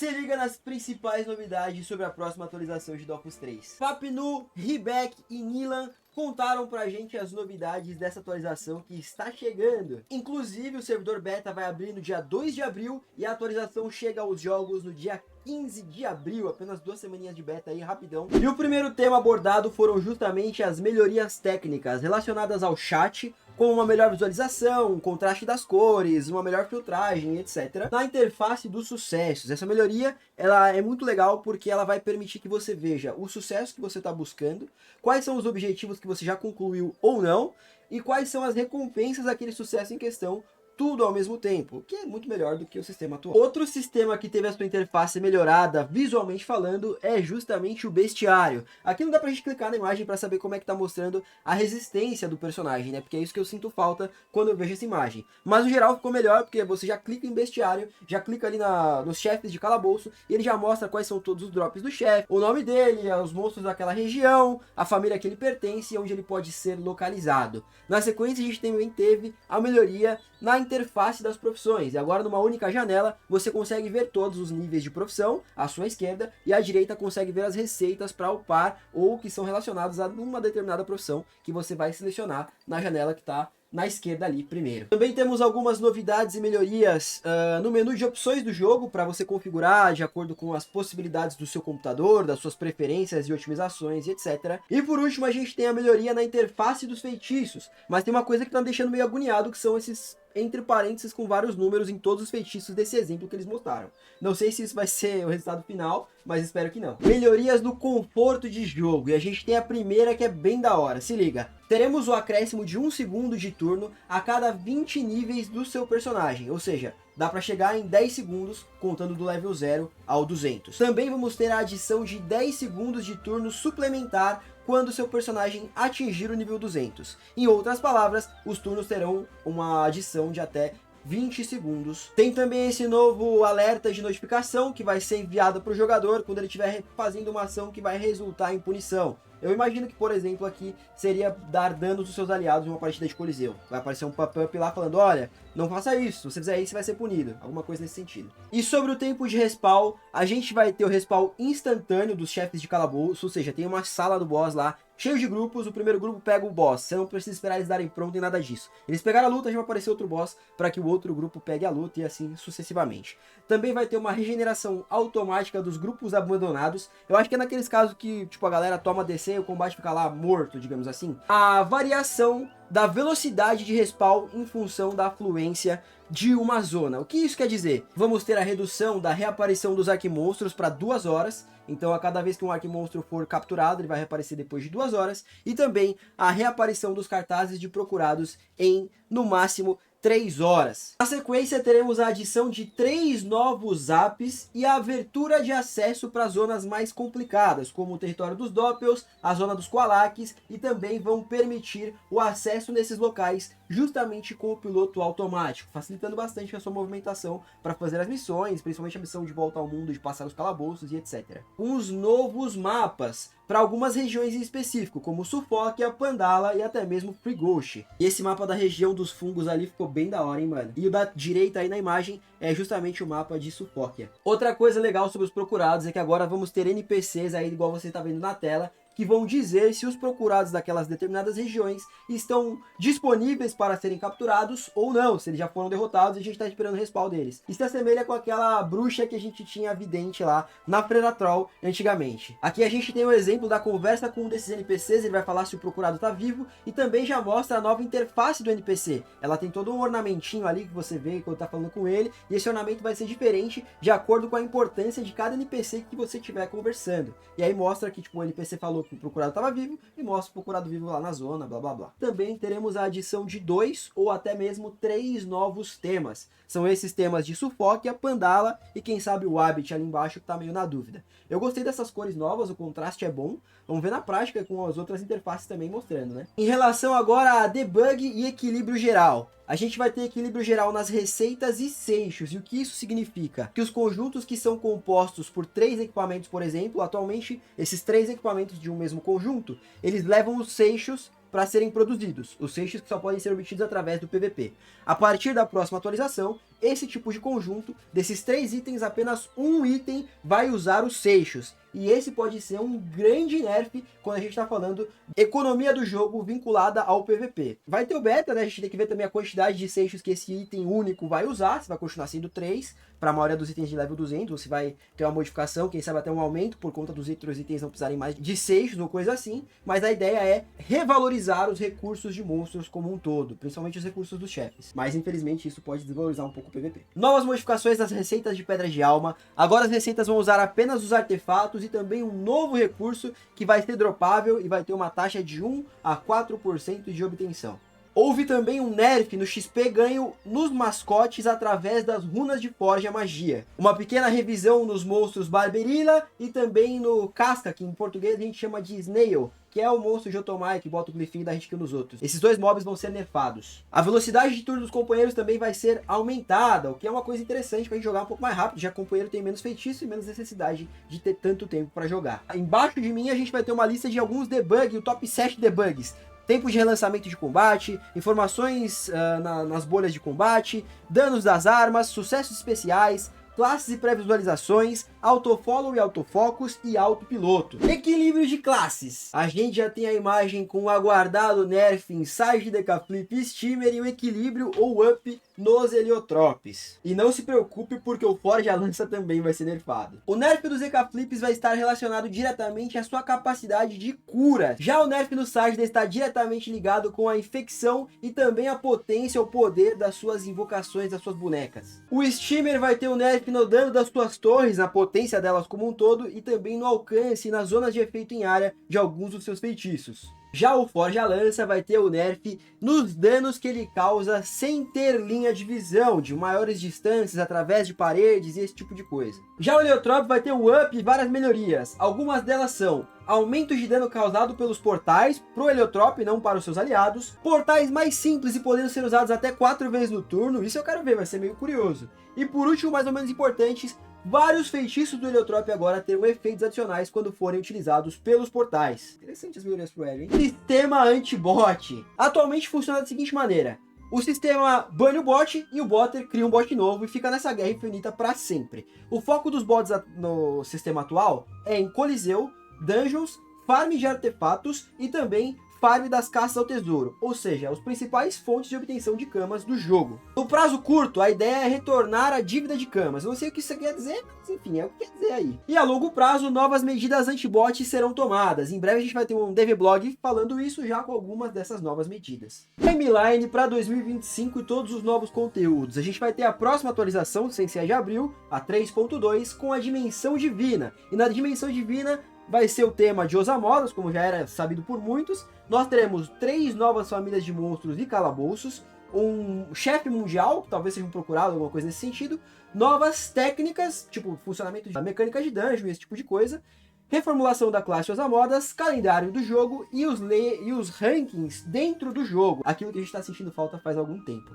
Se liga nas principais novidades sobre a próxima atualização de Dofus 3. Papinu, Riebeck e Nilan contaram pra gente as novidades dessa atualização que está chegando. Inclusive, o servidor beta vai abrir no dia 2 de abril e a atualização chega aos jogos no dia 15 de abril, apenas 2 semaninhas de beta aí, rapidão. E o primeiro tema abordado foram justamente as melhorias técnicas relacionadas ao chat, com uma melhor visualização, um contraste das cores, uma melhor filtragem, etc. Na interface dos sucessos, essa melhoria ela é muito legal porque ela vai permitir que você veja o sucesso que você está buscando, quais são os objetivos que você já concluiu ou não, e quais são as recompensas daquele sucesso em questão, tudo ao mesmo tempo, o que é muito melhor do que o sistema atual. Outro sistema que teve a sua interface melhorada, visualmente falando, é justamente o bestiário. Aqui não dá pra gente clicar na imagem pra saber como é que tá mostrando a resistência do personagem, né? Porque é isso que eu sinto falta quando eu vejo essa imagem. Mas no geral ficou melhor, porque você já clica em bestiário, já clica ali nos chefes de calabouço, e ele já mostra quais são todos os drops do chefe, o nome dele, os monstros daquela região, a família que ele pertence e onde ele pode ser localizado. Na sequência a gente também teve a melhoria na interface das profissões, e agora numa única janela você consegue ver todos os níveis de profissão à sua esquerda, e à direita consegue ver as receitas para upar ou que são relacionadas a uma determinada profissão que você vai selecionar na janela que está na esquerda ali primeiro. Também temos algumas novidades e melhorias no menu de opções do jogo para você configurar de acordo com as possibilidades do seu computador, das suas preferências e otimizações e etc. E por último a gente tem a melhoria na interface dos feitiços, mas tem uma coisa que tá me deixando meio agoniado, que são esses entre parênteses com vários números em todos os feitiços desse exemplo que eles mostraram. Não sei se isso vai ser o resultado final, mas espero que não. Melhorias no conforto de jogo, e a gente tem a primeira que é bem da hora, se liga. Teremos o acréscimo de 1 segundo de turno a cada 20 níveis do seu personagem, ou seja, dá para chegar em 10 segundos, contando do level 0 ao 200. Também vamos ter a adição de 10 segundos de turno suplementar quando seu personagem atingir o nível 200. Em outras palavras, os turnos terão uma adição de até 20 segundos. Tem também esse novo alerta de notificação que vai ser enviado para o jogador quando ele estiver fazendo uma ação que vai resultar em punição. Eu imagino que, por exemplo, aqui seria dar danos aos seus aliados em uma partida de Coliseu. Vai aparecer um pop-up lá falando, olha, não faça isso, se você fizer isso você vai ser punido. Alguma coisa nesse sentido. E sobre o tempo de respawn, a gente vai ter o respawn instantâneo dos chefes de calabouço, ou seja, tem uma sala do boss lá, cheio de grupos, o primeiro grupo pega o boss, você não precisa esperar eles darem pronto nem nada disso. Eles pegaram a luta, já vai aparecer outro boss para que o outro grupo pegue a luta e assim sucessivamente. Também vai ter uma regeneração automática dos grupos abandonados. Eu acho que é naqueles casos que tipo a galera toma DC e o combate fica lá morto, digamos assim. A variação da velocidade de respawn em função da afluência de uma zona. O que isso quer dizer? Vamos ter a redução da reaparição dos arquimonstros para 2 horas. Então a cada vez que um arquimonstro for capturado, ele vai reaparecer depois de 2 horas. E também a reaparição dos cartazes de procurados em, no máximo, 3 horas. Na sequência teremos a adição de 3 novos apps e a abertura de acesso para zonas mais complicadas, como o território dos Doppels, a zona dos Koalacs, e também vão permitir o acesso nesses locais justamente com o piloto automático, facilitando bastante a sua movimentação para fazer as missões, principalmente a missão de volta ao mundo, de passar os calabouços e etc. Os novos mapas para algumas regiões em específico, como Sufóquia, Pandala e até mesmo Free Ghost. E esse mapa da região dos fungos ali ficou bem da hora, hein, mano? E o da direita aí na imagem é justamente o mapa de Sufóquia. Outra coisa legal sobre os procurados é que agora vamos ter NPCs aí, igual você está vendo na tela, que vão dizer se os procurados daquelas determinadas regiões estão disponíveis para serem capturados ou não, se eles já foram derrotados e a gente está esperando o respawn deles. Isso se assemelha com aquela bruxa que a gente tinha vidente lá na Freira Troll antigamente. Aqui a gente tem o exemplo da conversa com um desses NPCs, ele vai falar se o procurado está vivo e também já mostra a nova interface do NPC. Ela tem todo um ornamentinho ali que você vê quando está falando com ele, e esse ornamento vai ser diferente de acordo com a importância de cada NPC que você estiver conversando. E aí mostra que tipo, o NPC falou que o procurado estava vivo e mostra o procurado vivo lá na zona, blá blá blá. Também teremos a adição de 2 ou até mesmo 3 novos temas. São esses temas de Sufóquia, Pandala e quem sabe o Habit ali embaixo que tá meio na dúvida. Eu gostei dessas cores novas, o contraste é bom. Vamos ver na prática com as outras interfaces também mostrando, né? Em relação agora a debug e equilíbrio geral. A gente vai ter equilíbrio geral nas receitas e seixos. E o que isso significa? Que os conjuntos que são compostos por 3 equipamentos, por exemplo, atualmente esses 3 equipamentos de um mesmo conjunto, eles levam os seixos para serem produzidos, os seixos que só podem ser obtidos através do PVP. A partir da próxima atualização, esse tipo de conjunto, desses 3 itens, apenas um item vai usar os seixos. E esse pode ser um grande nerf quando a gente está falando economia do jogo vinculada ao PVP. Vai ter o beta, né? A gente tem que ver também a quantidade de seixos que esse item único vai usar. Se vai continuar sendo 3 para a maioria dos itens de level 200, ou se vai ter uma modificação, quem sabe até um aumento por conta dos outros itens não precisarem mais de seixos ou coisa assim. Mas a ideia é revalorizar os recursos de monstros como um todo, principalmente os recursos dos chefes. Mas infelizmente isso pode desvalorizar um pouco o PVP. Novas modificações das receitas de Pedra de Alma. Agora as receitas vão usar apenas os artefatos e também um novo recurso que vai ser dropável e vai ter uma taxa de 1 a 4% de obtenção. Houve também um nerf no XP ganho nos mascotes através das runas de forja magia. Uma pequena revisão nos monstros Barberilla e também no Casca, que em português a gente chama de Snail, que é o monstro de Otomai que bota o glifinho da hit nos outros. Esses 2 mobs vão ser nerfados. A velocidade de turno dos companheiros também vai ser aumentada, o que é uma coisa interessante pra gente jogar um pouco mais rápido, já que o companheiro tem menos feitiço e menos necessidade de ter tanto tempo para jogar. Embaixo de mim a gente vai ter uma lista de alguns debugs, o top 7 debugs. Tempo de relançamento de combate, informações nas bolhas de combate, danos das armas, sucessos especiais, classes e pré-visualizações, autofollow e autofocus e autopiloto. Equilíbrio de classes. A gente já tem a imagem com o aguardado nerf Inside Decaflip Steamer e o equilíbrio ou up nos Heliotropes. E não se preocupe porque o Forja Lança também vai ser nerfado. O nerf dos Decaflips vai estar relacionado diretamente à sua capacidade de cura. Já o nerf no Sajda está diretamente ligado com a infecção e também a potência ou poder das suas invocações das suas bonecas. O Steamer vai ter o nerf no dano das suas torres, na potência delas como um todo e também no alcance e nas zonas de efeito em área de alguns dos seus feitiços. Já o Forja Lança vai ter o nerf nos danos que ele causa sem ter linha de visão, de maiores distâncias, através de paredes e esse tipo de coisa. Já o Heliotrope vai ter o up e várias melhorias. Algumas delas são aumento de dano causado pelos portais pro Heliotrope, não para os seus aliados. Portais mais simples e podendo ser usados até 4 vezes no turno, isso eu quero ver, vai ser meio curioso. E por último, mais ou menos importantes, vários feitiços do Heliotrope agora terão efeitos adicionais quando forem utilizados pelos portais. Interessante as melhorias pro Hélio, hein? Sistema anti-bot. Atualmente funciona da seguinte maneira. O sistema bane o bot e o botter cria um bot novo e fica nessa guerra infinita para sempre. O foco dos bots no sistema atual é em Coliseu, Dungeons, farm de artefatos e também farm das caças ao tesouro, ou seja, as principais fontes de obtenção de camas do jogo. No prazo curto, a ideia é retornar a dívida de camas. Não sei o que isso quer dizer, mas enfim, é o que quer dizer aí. E a longo prazo, novas medidas anti-bot serão tomadas. Em breve a gente vai ter um devblog falando isso já com algumas dessas novas medidas. Timeline para 2025 e todos os novos conteúdos. A gente vai ter a próxima atualização, sem ser de abril, a 3.2, com a Dimensão Divina. E na Dimensão Divina vai ser o tema de Osamodas, como já era sabido por muitos. Nós teremos 3 novas famílias de monstros e calabouços, um chefe mundial, que talvez seja procurado, alguma coisa nesse sentido, novas técnicas, tipo funcionamento da mecânica de dungeon, esse tipo de coisa, reformulação da classe Osamodas, calendário do jogo e os rankings dentro do jogo, aquilo que a gente está sentindo falta faz algum tempo.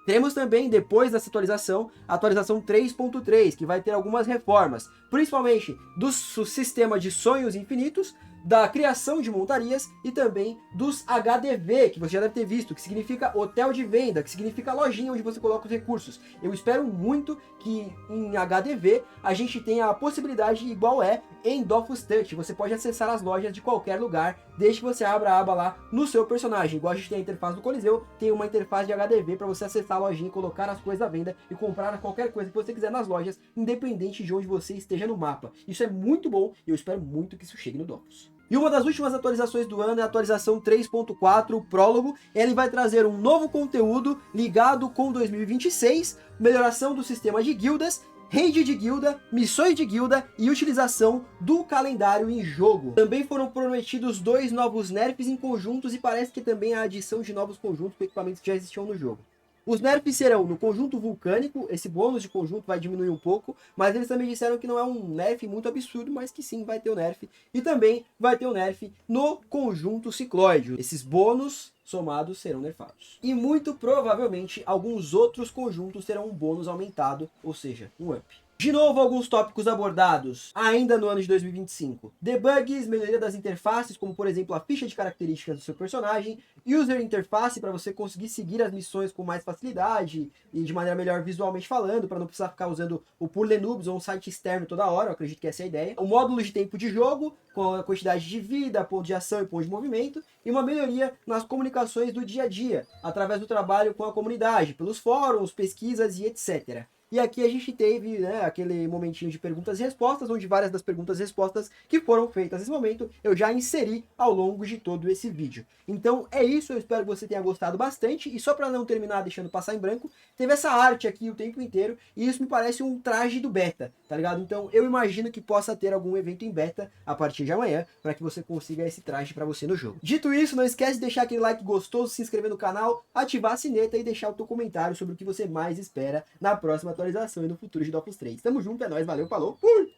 Teremos também, depois dessa atualização, a atualização 3.3, que vai ter algumas reformas, principalmente do sistema de sonhos infinitos, da criação de montarias e também dos HDV, que você já deve ter visto, que significa hotel de venda, que significa lojinha onde você coloca os recursos. Eu espero muito que em HDV a gente tenha a possibilidade igual é em Dofus Touch. Você pode acessar as lojas de qualquer lugar, desde que você abra a aba lá no seu personagem. Igual a gente tem a interface do Coliseu, tem uma interface de HDV para você acessar a lojinha, colocar as coisas à venda e comprar qualquer coisa que você quiser nas lojas, independente de onde você esteja no mapa. Isso é muito bom e eu espero muito que isso chegue no Dofus. E uma das últimas atualizações do ano é a atualização 3.4, o prólogo. Ele vai trazer um novo conteúdo ligado com 2026, melhoração do sistema de guildas, raid de guilda, missões de guilda e utilização do calendário em jogo. Também foram prometidos 2 novos nerfs em conjuntos e parece que também a adição de novos conjuntos com equipamentos que já existiam no jogo. Os nerfs serão no conjunto vulcânico, esse bônus de conjunto vai diminuir um pouco, mas eles também disseram que não é um nerf muito absurdo, mas que sim vai ter o nerf. E também vai ter o nerf no conjunto ciclóide. Esses bônus somados serão nerfados. E muito provavelmente alguns outros conjuntos terão um bônus aumentado, ou seja, um up. De novo, alguns tópicos abordados ainda no ano de 2025. Debugs, melhoria das interfaces, como por exemplo a ficha de características do seu personagem, user interface para você conseguir seguir as missões com mais facilidade e de maneira melhor visualmente falando, para não precisar ficar usando o Purle Noobs ou um site externo toda hora, eu acredito que essa é a ideia. O módulo de tempo de jogo, com a quantidade de vida, ponto de ação e ponto de movimento, e uma melhoria nas comunicações do dia a dia, através do trabalho com a comunidade, pelos fóruns, pesquisas e etc. E aqui a gente teve, né, aquele momentinho de perguntas e respostas, onde várias das perguntas e respostas que foram feitas nesse momento eu já inseri ao longo de todo esse vídeo. Então é isso, eu espero que você tenha gostado bastante. E só para não terminar deixando passar em branco, teve essa arte aqui o tempo inteiro, e isso me parece um traje do beta, tá ligado? Então eu imagino que possa ter algum evento em beta a partir de amanhã, para que você consiga esse traje para você no jogo. Dito isso, não esquece de deixar aquele like gostoso, se inscrever no canal, ativar a sineta e deixar o teu comentário sobre o que você mais espera na próxima atualização e no futuro de Dofus 3. Tamo junto, é nóis, valeu, falou, fui!